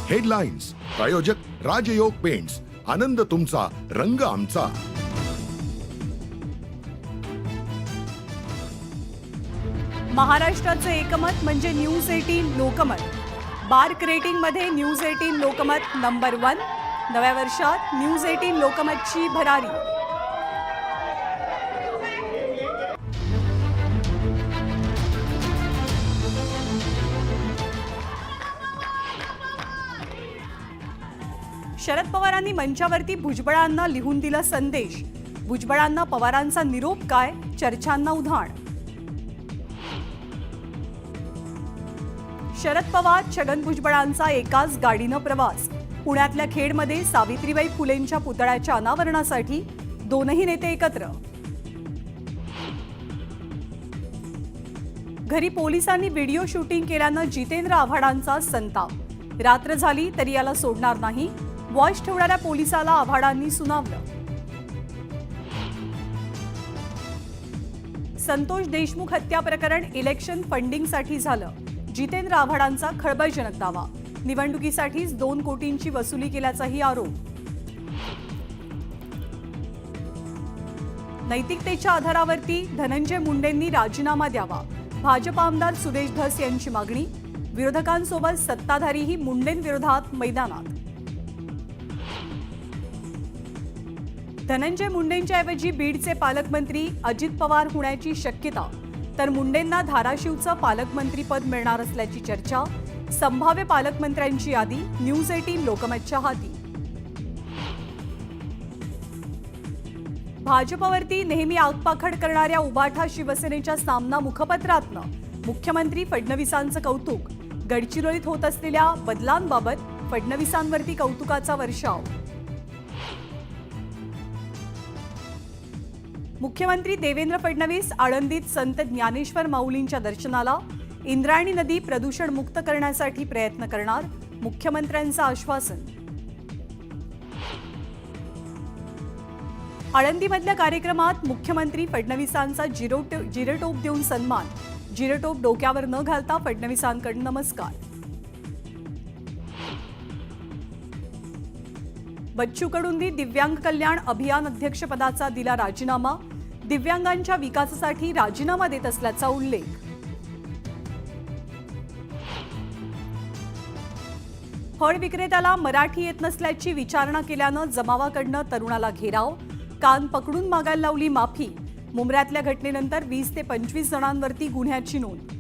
Headlines प्रायोजक राजयोग paints, आनंद तुमचा, रंग आमचा. महाराष्ट्राचं एकमत म्हणजे न्यूज 18 लोकमत. बार्क रेटिंग मध्ये न्यूज 18 लोकमत नंबर 1. नव्या वर्षात न्यूज 18 लोकमतची भरारी. शरद पवारांनी मंचावरती भुजबळांना लिहून दिला संदेश. भुजबळांना पवारांचा निरोप काय, चर्चांना उधाण. शरद पवार छगन भुजबळांचा एकाच गाडीनं प्रवास. पुण्यातल्या खेडमध्ये सावित्रीबाई फुलेंच्या पुतळ्याच्या अनावरणासाठी दोनही नेते एकत्र. घरी पोलिसांनी व्हिडिओ शूटिंग केल्यानं जितेंद्र आव्हाडांचा संताप. रात्र झाली तरी याला सोडणार नाही, वॉच ठेवणाऱ्या पोलिसाला आव्हाडांनी सुनावलं. संतोष देशमुख हत्या प्रकरण इलेक्शन फंडिंगसाठी झालं. जितेंद्र आव्हाडांचा खळबळजनक दावा. निवडणुकीसाठीच 2 कोटींची वसुली केल्याचाही आरोप. नैतिकतेच्या आधारावरती धनंजय मुंडेंनी राजीनामा द्यावा. भाजप आमदार सुदेश धस यांची मागणी. विरोधकांसोबत सत्ताधारीही मुंडेंविरोधात मैदानात. धनंजय मुंडेंच्या ऐवजी बीडचे पालकमंत्री अजित पवार होण्याची शक्यता, तर मुंडेंना धाराशिवचं पालकमंत्रीपद मिळणार असल्याची चर्चा. संभाव्य पालकमंत्र्यांची यादी न्यूज 18 लोकमतच्या हाती. भाजपवरती नेहमी आगपाखड करणाऱ्या उबाठा शिवसेनेच्या सामना मुखपत्रातनं मुख्यमंत्री फडणवीसांचं कौतुक. गडचिरोलीत होत असलेल्या बदलांबाबत फडणवीसांवरती कौतुकाचा वर्षाव. मुख्यमंत्री देवेंद्र फडणवीस आळंदीत संत ज्ञानेश्वर माऊलींच्या दर्शनाला. इंद्रायणी नदी प्रदूषण मुक्त करण्यासाठी प्रयत्न करणार, मुख्यमंत्र्यांचं आश्वासन. आळंदीमधल्या कार्यक्रमात मुख्यमंत्री फडणवीसांचा जिरटोप देऊन सन्मान. जिरटोप डोक्यावर न घालता फडणवीसांकडे नमस्कार. बच्चू कडूंनी दिव्यांग कल्याण अभियान अध्यक्षपदाचा दिला राजीनामा. दिव्यांगांच्या विकासासाठी राजीनामा देत असल्याचा उल्लेख. फळ विक्रेत्याला मराठी येत नसल्याची विचारणा केल्यानं जमावाकडनं तरुणाला घेराव. कान पकडून मागायला लावली माफी. मुंब्र्यातल्या घटनेनंतर 20 ते 25 जणांवरती गुन्ह्याची नोंद.